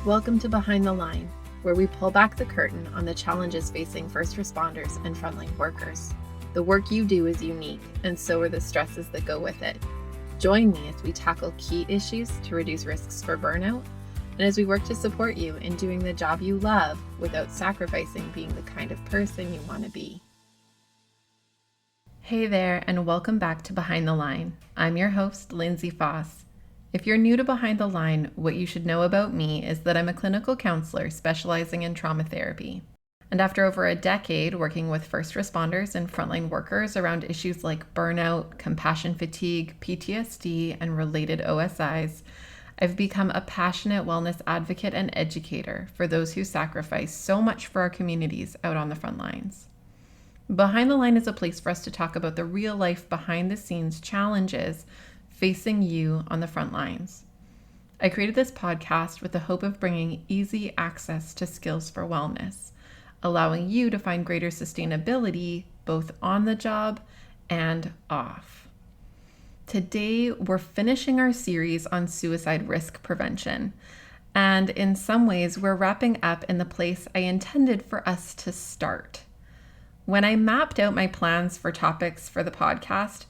Welcome to Behind the Line, where we pull back the curtain on the challenges facing first responders and frontline workers. The work you do is unique, and so are the stresses that go with it. Join me as we tackle key issues to reduce risks for burnout, and as we work to support you in doing the job you love without sacrificing being the kind of person you want to be. Hey there, and welcome back to Behind the Line. I'm your host, Lindsay Foss. If you're new to Behind the Line, what you should know about me is that I'm a clinical counselor specializing in trauma therapy. And after over a decade working with first responders and frontline workers around issues like burnout, compassion fatigue, PTSD, and related OSIs, I've become a passionate wellness advocate and educator for those who sacrifice so much for our communities out on the front lines. Behind the Line is a place for us to talk about the real life behind the scenes challenges facing you on the front lines. I created this podcast with the hope of bringing easy access to skills for wellness, allowing you to find greater sustainability both on the job and off. Today, we're finishing our series on suicide risk prevention, and in some ways, we're wrapping up in the place I intended for us to start. When I mapped out my plans for topics for the podcast,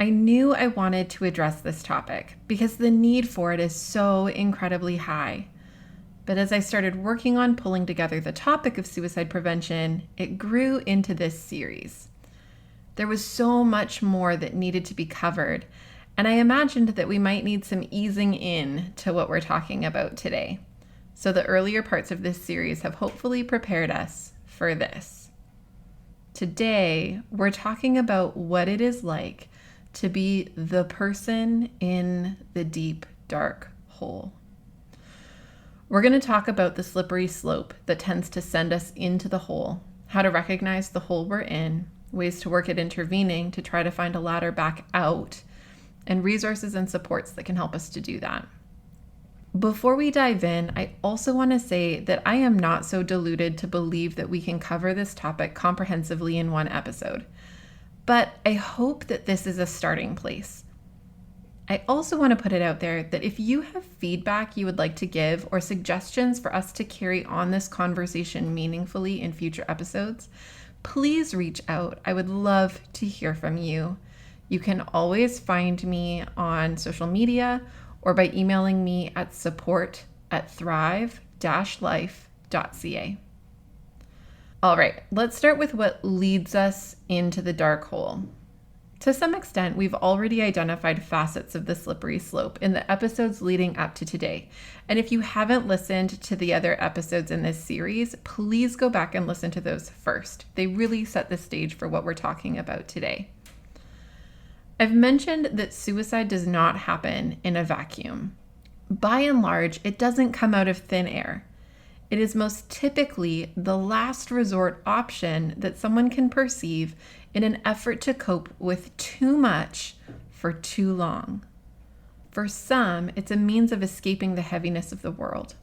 I knew I wanted to address this topic because the need for it is so incredibly high. But as I started working on pulling together the topic of suicide prevention, it grew into this series. There was so much more that needed to be covered, and I imagined that we might need some easing in to what we're talking about today. So the earlier parts of this series have hopefully prepared us for this. Today, we're talking about what it is like to be the person in the deep, dark hole. We're going to talk about the slippery slope that tends to send us into the hole, how to recognize the hole we're in, ways to work at intervening to try to find a ladder back out, and resources and supports that can help us to do that. Before we dive in, I also want to say that I am not so deluded to believe that we can cover this topic comprehensively in one episode. But I hope that this is a starting place. I also want to put it out there that if you have feedback you would like to give or suggestions for us to carry on this conversation meaningfully in future episodes, please reach out. I would love to hear from you. You can always find me on social media or by emailing me at support@thrive-life.ca. All right, let's start with what leads us into the dark hole. To some extent, we've already identified facets of the slippery slope in the episodes leading up to today. And if you haven't listened to the other episodes in this series, please go back and listen to those first. They really set the stage for what we're talking about today. I've mentioned that suicide does not happen in a vacuum. By and large, it doesn't come out of thin air. It is most typically the last resort option that someone can perceive in an effort to cope with too much for too long. For some, it's a means of escaping the heaviness of the world.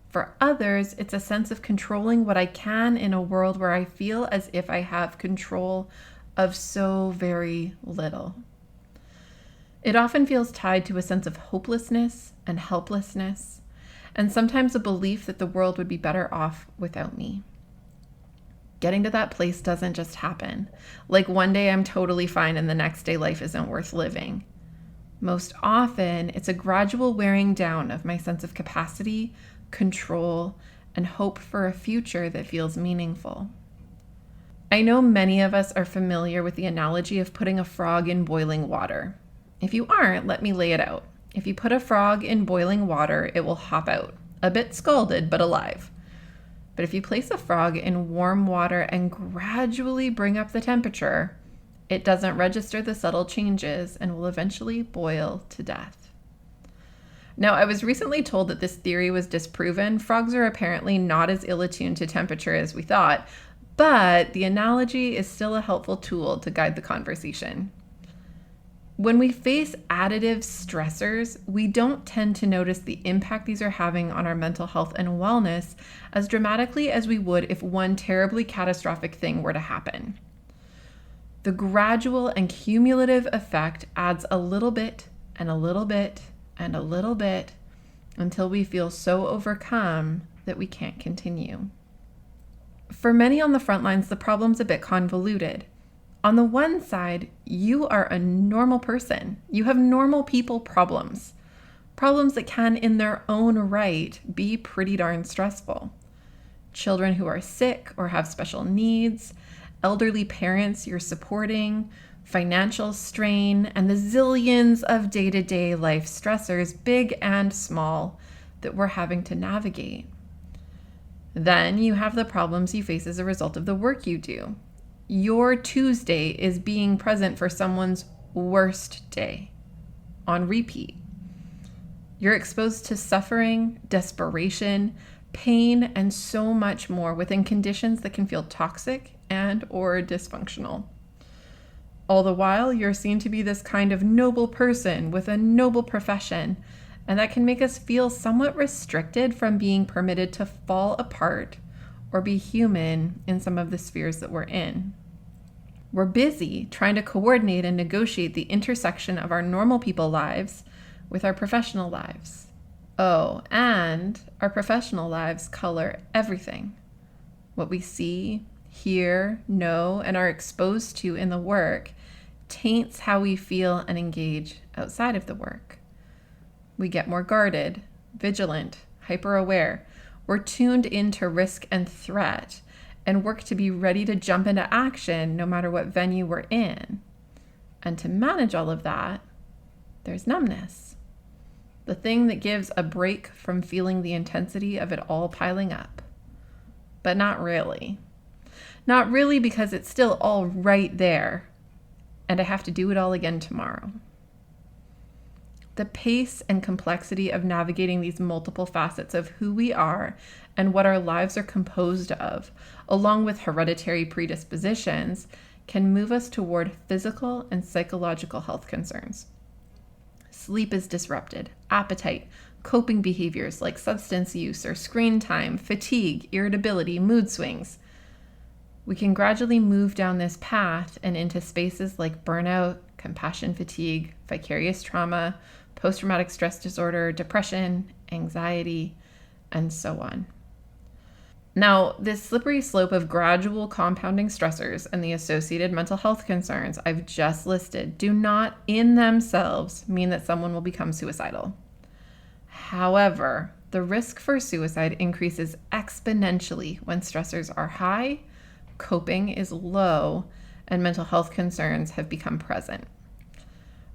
For others, it's a sense of controlling what I can in a world where I feel as if I have control of so very little. It often feels tied to a sense of hopelessness and helplessness, and sometimes a belief that the world would be better off without me. Getting to that place doesn't just happen. Like one day I'm totally fine and the next day life isn't worth living. Most often, it's a gradual wearing down of my sense of capacity, control, and hope for a future that feels meaningful. I know many of us are familiar with the analogy of putting a frog in boiling water. If you aren't, let me lay it out. If you put a frog in boiling water, it will hop out, a bit scalded, but alive. But if you place a frog in warm water and gradually bring up the temperature, it doesn't register the subtle changes and will eventually boil to death. Now, I was recently told that this theory was disproven. Frogs are apparently not as ill-attuned to temperature as we thought, but the analogy is still a helpful tool to guide the conversation. When we face additive stressors, we don't tend to notice the impact these are having on our mental health and wellness as dramatically as we would if one terribly catastrophic thing were to happen. The gradual and cumulative effect adds a little bit and a little bit and a little bit until we feel so overcome that we can't continue. For many on the front lines, the problem's a bit convoluted. On the one side, you are a normal person. You have normal people problems. Problems that can, in their own right, be pretty darn stressful. Children who are sick or have special needs, elderly parents you're supporting, financial strain, and the zillions of day-to-day life stressors, big and small, that we're having to navigate. Then you have the problems you face as a result of the work you do. Your Tuesday is being present for someone's worst day on repeat. You're exposed to suffering, desperation, pain, and so much more within conditions that can feel toxic and or dysfunctional. All the while, you're seen to be this kind of noble person with a noble profession, and that can make us feel somewhat restricted from being permitted to fall apart or be human in some of the spheres that we're in. We're busy trying to coordinate and negotiate the intersection of our normal people lives with our professional lives. Oh, and our professional lives color everything. What we see, hear, know, and are exposed to in the work taints how we feel and engage outside of the work. We get more guarded, vigilant, hyper-aware. We're tuned into risk and threat and work to be ready to jump into action no matter what venue we're in. And to manage all of that, there's numbness. The thing that gives a break from feeling the intensity of it all piling up. But not really. Not really, because it's still all right there, and I have to do it all again tomorrow. The pace and complexity of navigating these multiple facets of who we are and what our lives are composed of, along with hereditary predispositions, can move us toward physical and psychological health concerns. Sleep is disrupted, appetite, coping behaviors like substance use or screen time, fatigue, irritability, mood swings. We can gradually move down this path and into spaces like burnout, compassion fatigue, vicarious trauma, post-traumatic stress disorder, depression, anxiety, and so on. Now, this slippery slope of gradual compounding stressors and the associated mental health concerns I've just listed do not in themselves mean that someone will become suicidal. However, the risk for suicide increases exponentially when stressors are high, coping is low, and mental health concerns have become present.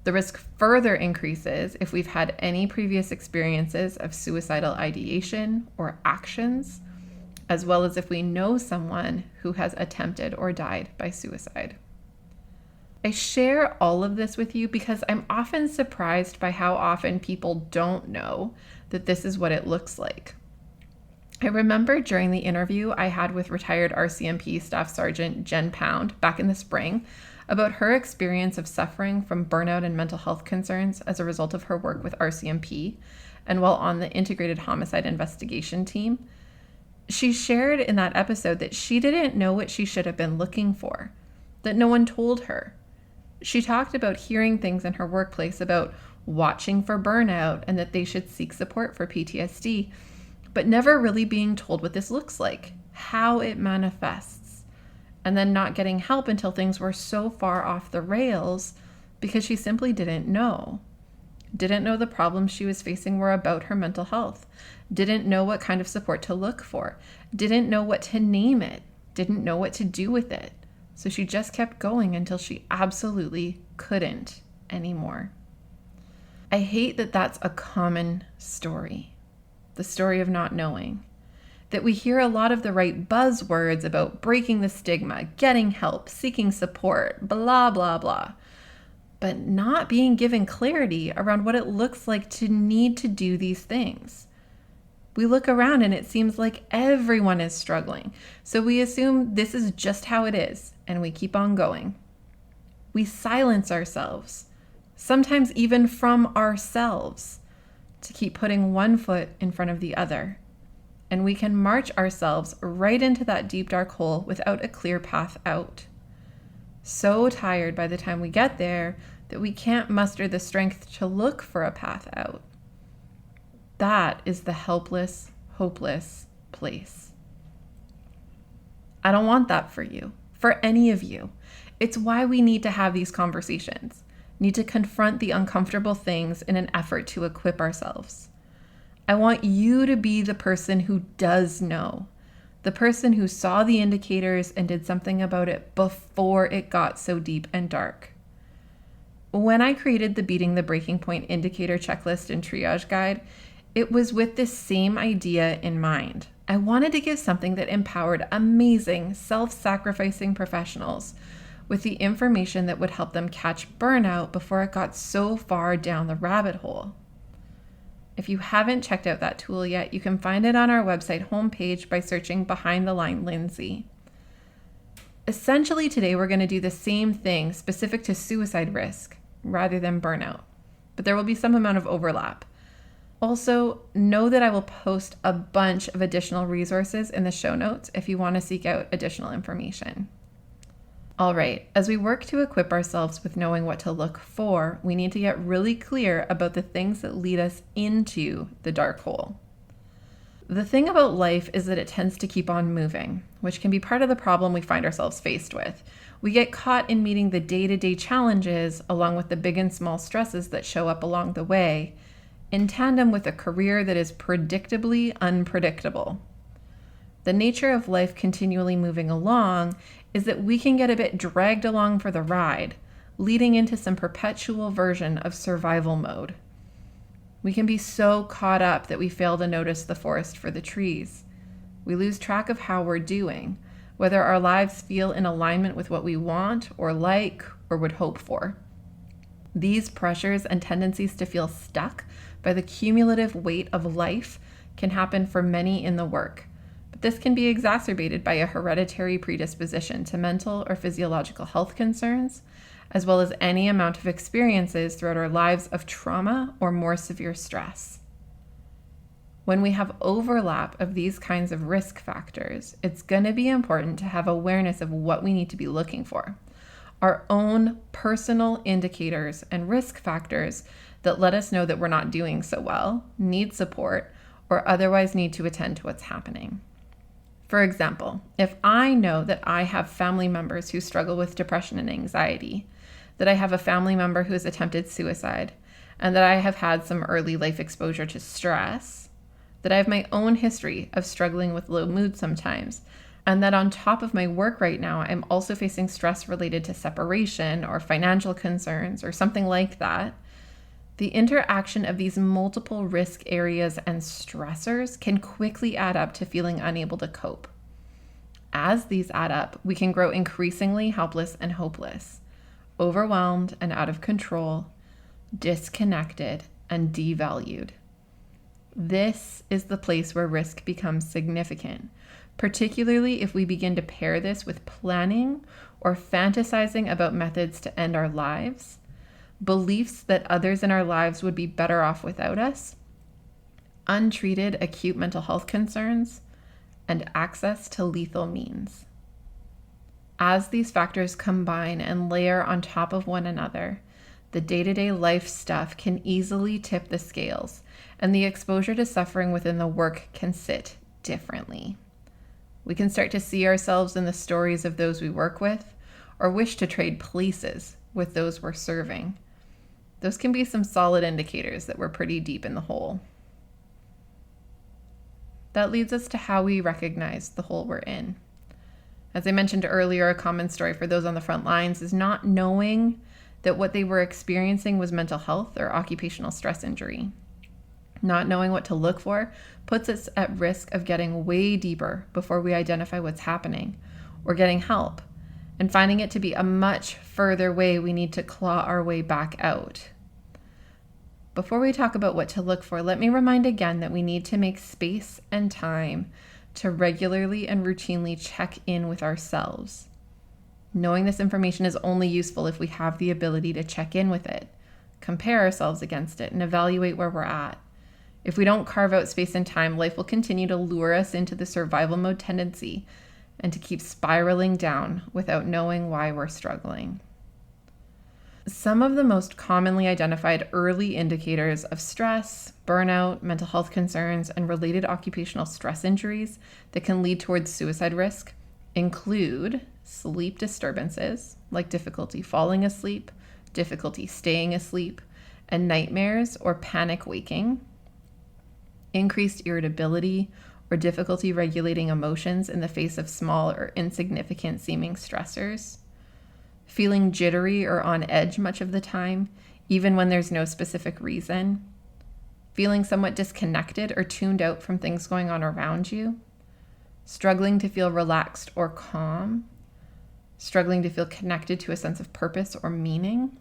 The risk further increases if we've had any previous experiences of suicidal ideation or actions, as well as if we know someone who has attempted or died by suicide. I share all of this with you because I'm often surprised by how often people don't know that this is what it looks like. I remember during the interview I had with retired RCMP Staff Sergeant Jen Pound back in the spring about her experience of suffering from burnout and mental health concerns as a result of her work with RCMP and while on the Integrated Homicide Investigation Team. She shared in that episode that she didn't know what she should have been looking for, that no one told her. She talked about hearing things in her workplace about watching for burnout and that they should seek support for PTSD, but never really being told what this looks like, how it manifests, and then not getting help until things were so far off the rails because she simply didn't know. Didn't know the problems she was facing were about her mental health, didn't know what kind of support to look for, didn't know what to name it, didn't know what to do with it. So she just kept going until she absolutely couldn't anymore. I hate that that's a common story, the story of not knowing. That we hear a lot of the right buzzwords about breaking the stigma, getting help, seeking support, blah, blah, blah, but not being given clarity around what it looks like to need to do these things. We look around and it seems like everyone is struggling, so we assume this is just how it is, and we keep on going. We silence ourselves, sometimes even from ourselves, to keep putting one foot in front of the other. And we can march ourselves right into that deep dark hole without a clear path out. So tired by the time we get there that we can't muster the strength to look for a path out. That is the helpless, hopeless place. I don't want that for you, for any of you. It's why we need to have these conversations, need to confront the uncomfortable things in an effort to equip ourselves. I want you to be the person who does know, the person who saw the indicators and did something about it before it got so deep and dark. When I created the Beating the Breaking Point indicator checklist and triage guide, it was with this same idea in mind. I wanted to give something that empowered amazing, self-sacrificing professionals with the information that would help them catch burnout before it got so far down the rabbit hole. If you haven't checked out that tool yet, you can find it on our website homepage by searching Behind the Line Lindsay. Essentially, today we're going to do the same thing specific to suicide risk rather than burnout, but there will be some amount of overlap. Also, know that I will post a bunch of additional resources in the show notes if you want to seek out additional information. All right, as we work to equip ourselves with knowing what to look for, we need to get really clear about the things that lead us into the dark hole. The thing about life is that it tends to keep on moving, which can be part of the problem we find ourselves faced with. We get caught in meeting the day-to-day challenges along with the big and small stresses that show up along the way, in tandem with a career that is predictably unpredictable. The nature of life continually moving along is that we can get a bit dragged along for the ride, leading into some perpetual version of survival mode. We can be so caught up that we fail to notice the forest for the trees. We lose track of how we're doing, whether our lives feel in alignment with what we want or like or would hope for. These pressures and tendencies to feel stuck by the cumulative weight of life can happen for many in the work. But this can be exacerbated by a hereditary predisposition to mental or physiological health concerns, as well as any amount of experiences throughout our lives of trauma or more severe stress. When we have overlap of these kinds of risk factors, it's going to be important to have awareness of what we need to be looking for. Our own personal indicators and risk factors that let us know that we're not doing so well, need support, or otherwise need to attend to what's happening. For example, if I know that I have family members who struggle with depression and anxiety, that I have a family member who has attempted suicide, and that I have had some early life exposure to stress, that I have my own history of struggling with low mood sometimes, and that on top of my work right now, I'm also facing stress related to separation or financial concerns or something like that, the interaction of these multiple risk areas and stressors can quickly add up to feeling unable to cope. As these add up, we can grow increasingly helpless and hopeless, overwhelmed and out of control, disconnected and devalued. This is the place where risk becomes significant, particularly if we begin to pair this with planning or fantasizing about methods to end our lives, beliefs that others in our lives would be better off without us, untreated acute mental health concerns, and access to lethal means. As these factors combine and layer on top of one another, the day-to-day life stuff can easily tip the scales, and the exposure to suffering within the work can sit differently. We can start to see ourselves in the stories of those we work with, or wish to trade places with those we're serving. Those can be some solid indicators that we're pretty deep in the hole. That leads us to how we recognize the hole we're in. As I mentioned earlier, a common story for those on the front lines is not knowing that what they were experiencing was mental health or occupational stress injury. Not knowing what to look for puts us at risk of getting way deeper before we identify what's happening or getting help, and finding it to be a much further way we need to claw our way back out. Before we talk about what to look for, let me remind again that we need to make space and time to regularly and routinely check in with ourselves. Knowing this information is only useful if we have the ability to check in with it, compare ourselves against it, and evaluate where we're at. If we don't carve out space and time, life will continue to lure us into the survival mode tendency and to keep spiraling down without knowing why we're struggling. Some of the most commonly identified early indicators of stress, burnout, mental health concerns, and related occupational stress injuries that can lead towards suicide risk include sleep disturbances, like difficulty falling asleep, difficulty staying asleep, and nightmares or panic waking, increased irritability or difficulty regulating emotions in the face of small or insignificant seeming stressors, feeling jittery or on edge much of the time, even when there's no specific reason, feeling somewhat disconnected or tuned out from things going on around you, struggling to feel relaxed or calm, struggling to feel connected to a sense of purpose or meaning,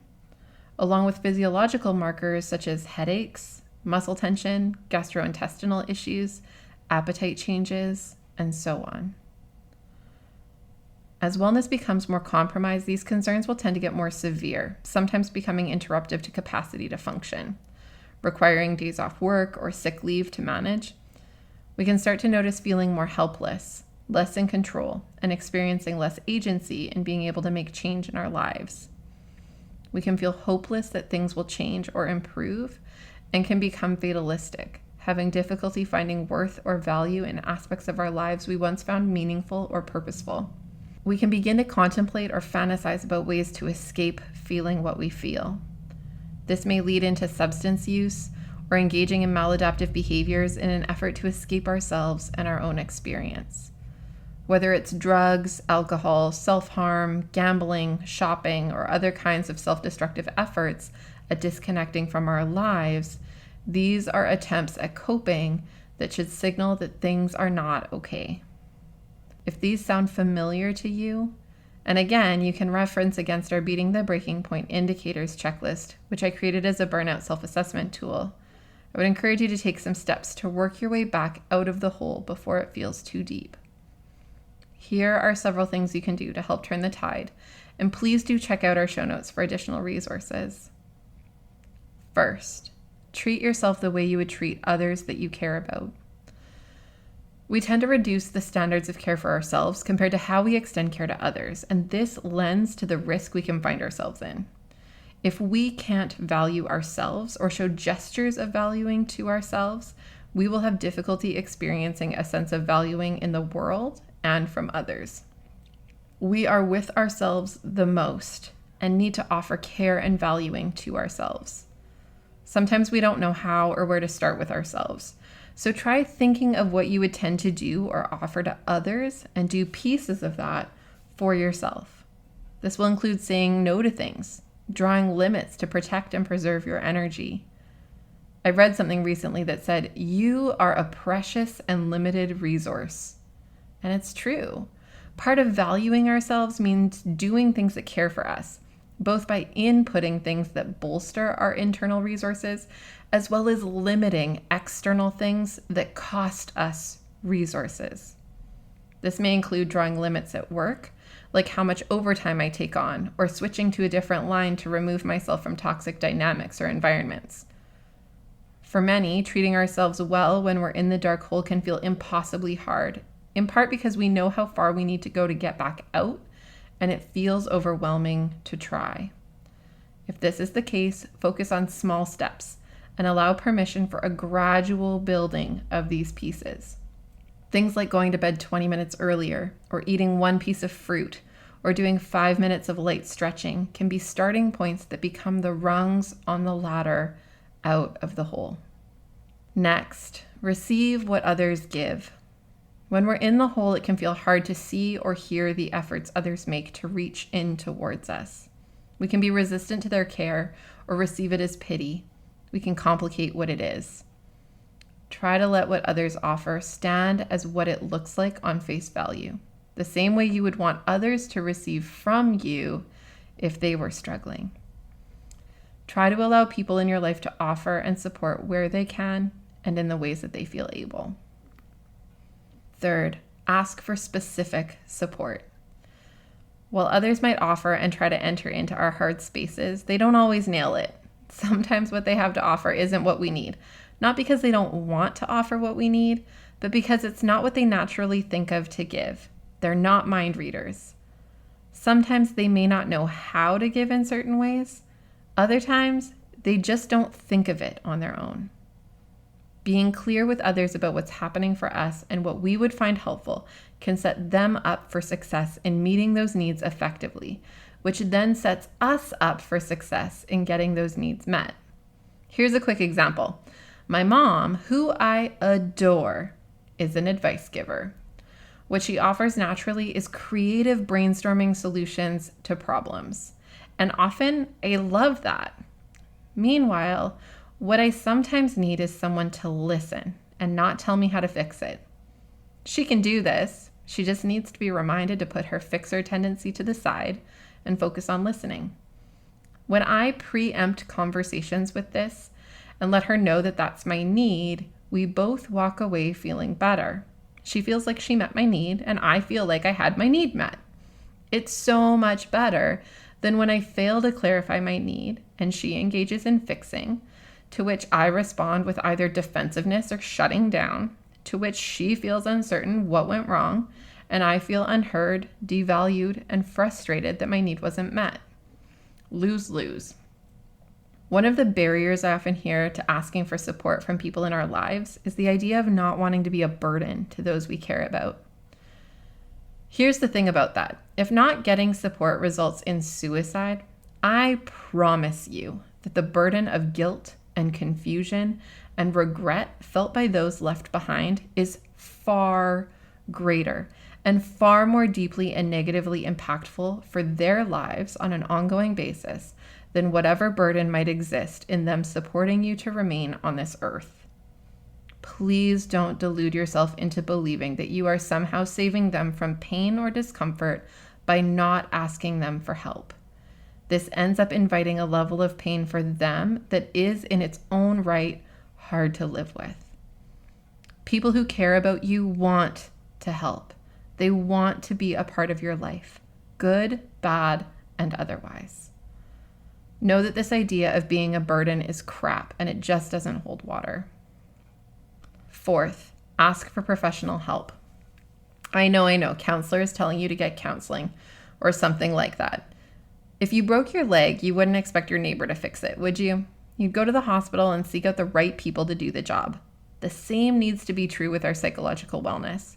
along with physiological markers such as headaches, muscle tension, gastrointestinal issues, appetite changes, and so on. As wellness becomes more compromised, these concerns will tend to get more severe, sometimes becoming interruptive to capacity to function, requiring days off work or sick leave to manage. We can start to notice feeling more helpless, less in control, and experiencing less agency in being able to make change in our lives. We can feel hopeless that things will change or improve, and can become fatalistic, having difficulty finding worth or value in aspects of our lives we once found meaningful or purposeful. We can begin to contemplate or fantasize about ways to escape feeling what we feel. This may lead into substance use or engaging in maladaptive behaviors in an effort to escape ourselves and our own experience. Whether it's drugs, alcohol, self-harm, gambling, shopping, or other kinds of self-destructive efforts at disconnecting from our lives, these are attempts at coping that should signal that things are not okay. If these sound familiar to you, and again, you can reference against our Beating the Breaking Point Indicators checklist, which I created as a burnout self-assessment tool, I would encourage you to take some steps to work your way back out of the hole before it feels too deep. Here are several things you can do to help turn the tide, and please do check out our show notes for additional resources. First, treat yourself the way you would treat others that you care about. We tend to reduce the standards of care for ourselves compared to how we extend care to others, and this lends to the risk we can find ourselves in. If we can't value ourselves or show gestures of valuing to ourselves, we will have difficulty experiencing a sense of valuing in the world and from others. We are with ourselves the most and need to offer care and valuing to ourselves. Sometimes we don't know how or where to start with ourselves. So try thinking of what you would tend to do or offer to others and do pieces of that for yourself. This will include saying no to things, drawing limits to protect and preserve your energy. I read something recently that said, "You are a precious and limited resource." And it's true. Part of valuing ourselves means doing things that care for us, both by inputting things that bolster our internal resources, as well as limiting external things that cost us resources. This may include drawing limits at work, like how much overtime I take on, or switching to a different line to remove myself from toxic dynamics or environments. For many, treating ourselves well when we're in the dark hole can feel impossibly hard, in part because we know how far we need to go to get back out, and it feels overwhelming to try. If this is the case, focus on small steps and allow permission for a gradual building of these pieces. Things like going to bed 20 minutes earlier, or eating one piece of fruit, or doing 5 minutes of light stretching can be starting points that become the rungs on the ladder out of the hole. Next, receive what others give. When we're in the hole, it can feel hard to see or hear the efforts others make to reach in towards us. We can be resistant to their care or receive it as pity. We can complicate what it is. Try to let what others offer stand as what it looks like on face value, the same way you would want others to receive from you if they were struggling. Try to allow people in your life to offer and support where they can and in the ways that they feel able. Third, ask for specific support. While others might offer and try to enter into our hard spaces, they don't always nail it. Sometimes what they have to offer isn't what we need, not because they don't want to offer what we need, but because it's not what they naturally think of to give. They're not mind readers. Sometimes they may not know how to give in certain ways, Other times, they just don't think of it on their own. Being clear with others about what's happening for us and what we would find helpful can set them up for success in meeting those needs effectively, which then sets us up for success in getting those needs met. Here's a quick example. My mom, who I adore, is an advice giver. What she offers naturally is creative brainstorming solutions to problems. And often I love that. Meanwhile, what I sometimes need is someone to listen and not tell me how to fix it. She can do this. She just needs to be reminded to put her fixer tendency to the side and focus on listening. When I preempt conversations with this and let her know that that's my need, we both walk away feeling better. She feels like she met my need, and I feel like I had my need met. It's so much better than when I fail to clarify my need and she engages in fixing, to which I respond with either defensiveness or shutting down, to which she feels uncertain what went wrong, and I feel unheard, devalued, and frustrated that my need wasn't met. Lose-lose. One of the barriers I often hear to asking for support from people in our lives is the idea of not wanting to be a burden to those we care about. Here's the thing about that. If not getting support results in suicide, I promise you that the burden of guilt and confusion and regret felt by those left behind is far greater and far more deeply and negatively impactful for their lives on an ongoing basis than whatever burden might exist in them supporting you to remain on this earth. Please don't delude yourself into believing that you are somehow saving them from pain or discomfort by not asking them for help. This ends up inviting a level of pain for them that is in its own right hard to live with. People who care about you want to help. They want to be a part of your life, good, bad, and otherwise. Know that this idea of being a burden is crap and it just doesn't hold water. Fourth, ask for professional help. I know, counselor is telling you to get counseling or something like that. If you broke your leg, you wouldn't expect your neighbor to fix it, would you? You'd go to the hospital and seek out the right people to do the job. The same needs to be true with our psychological wellness.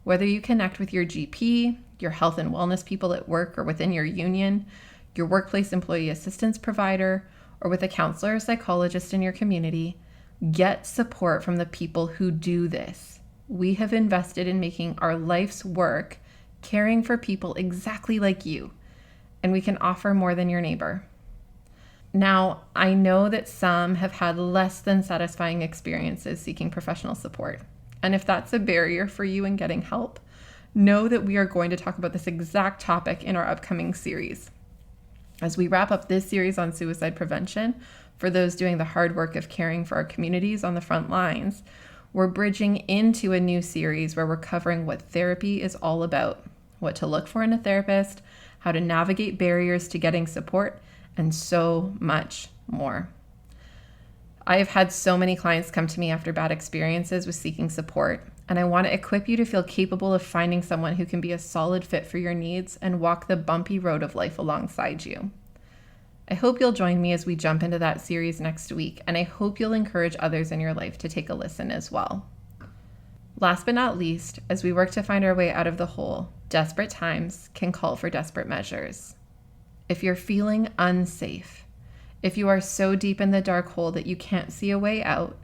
Whether you connect with your GP, your health and wellness people at work or within your union, your workplace employee assistance provider, or with a counselor or psychologist in your community, get support from the people who do this. We have invested in making our life's work caring for people exactly like you, and we can offer more than your neighbor. Now, I know that some have had less than satisfying experiences seeking professional support, and if that's a barrier for you in getting help, know that we are going to talk about this exact topic in our upcoming series. As we wrap up this series on suicide prevention, for those doing the hard work of caring for our communities on the front lines, we're bridging into a new series where we're covering what therapy is all about, what to look for in a therapist, how to navigate barriers to getting support, and so much more. I have had so many clients come to me after bad experiences with seeking support, and I want to equip you to feel capable of finding someone who can be a solid fit for your needs and walk the bumpy road of life alongside you. I hope you'll join me as we jump into that series next week, and I hope you'll encourage others in your life to take a listen as well. Last but not least, as we work to find our way out of the hole, desperate times can call for desperate measures. If you're feeling unsafe, if you are so deep in the dark hole that you can't see a way out,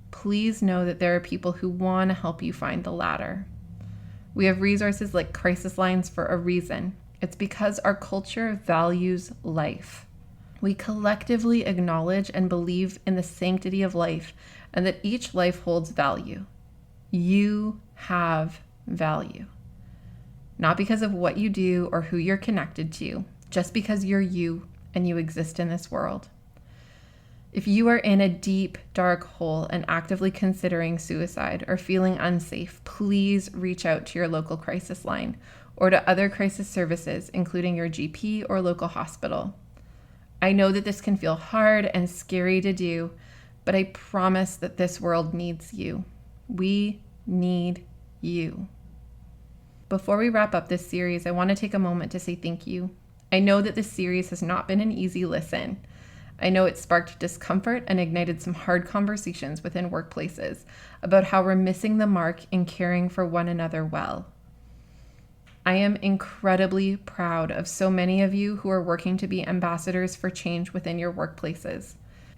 please know that there are people who want to help you find the ladder. We have resources like crisis lines for a reason. It's because our culture values life. We collectively acknowledge and believe in the sanctity of life and that each life holds value. You have value. Not because of what you do or who you're connected to, just because you're you and you exist in this world. If you are in a deep, dark hole and actively considering suicide or feeling unsafe, please reach out to your local crisis line or to other crisis services, including your GP or local hospital. I know that this can feel hard and scary to do, but I promise that this world needs you. We need you. Before we wrap up this series, I want to take a moment to say thank you. I know that this series has not been an easy listen. I know it sparked discomfort and ignited some hard conversations within workplaces about how we're missing the mark in caring for one another well. I am incredibly proud of so many of you who are working to be ambassadors for change within your workplaces.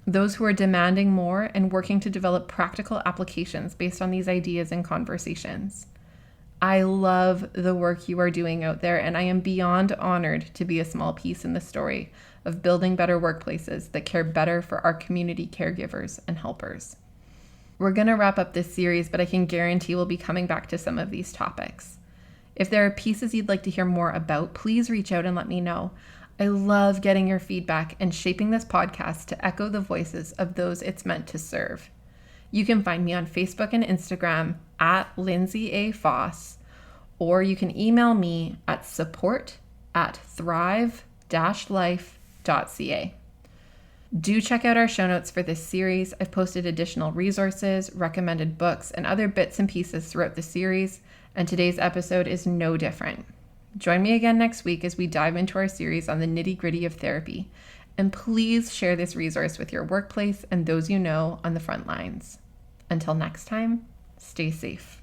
Those who are demanding more and working to develop practical applications based on these ideas and conversations. I love the work you are doing out there, and I am beyond honored to be a small piece in the story of building better workplaces that care better for our community caregivers and helpers. We're going to wrap up this series, but I can guarantee we'll be coming back to some of these topics. If there are pieces you'd like to hear more about, please reach out and let me know. I love getting your feedback and shaping this podcast to echo the voices of those it's meant to serve. You can find me on Facebook and Instagram at Lindsay A. Foss, or you can email me at support@thrive-life.ca. Do check out our show notes for this series. I've posted additional resources, recommended books, and other bits and pieces throughout the series, and today's episode is no different. Join me again next week as we dive into our series on the nitty-gritty of therapy, and please share this resource with your workplace and those you know on the front lines. Until next time, stay safe.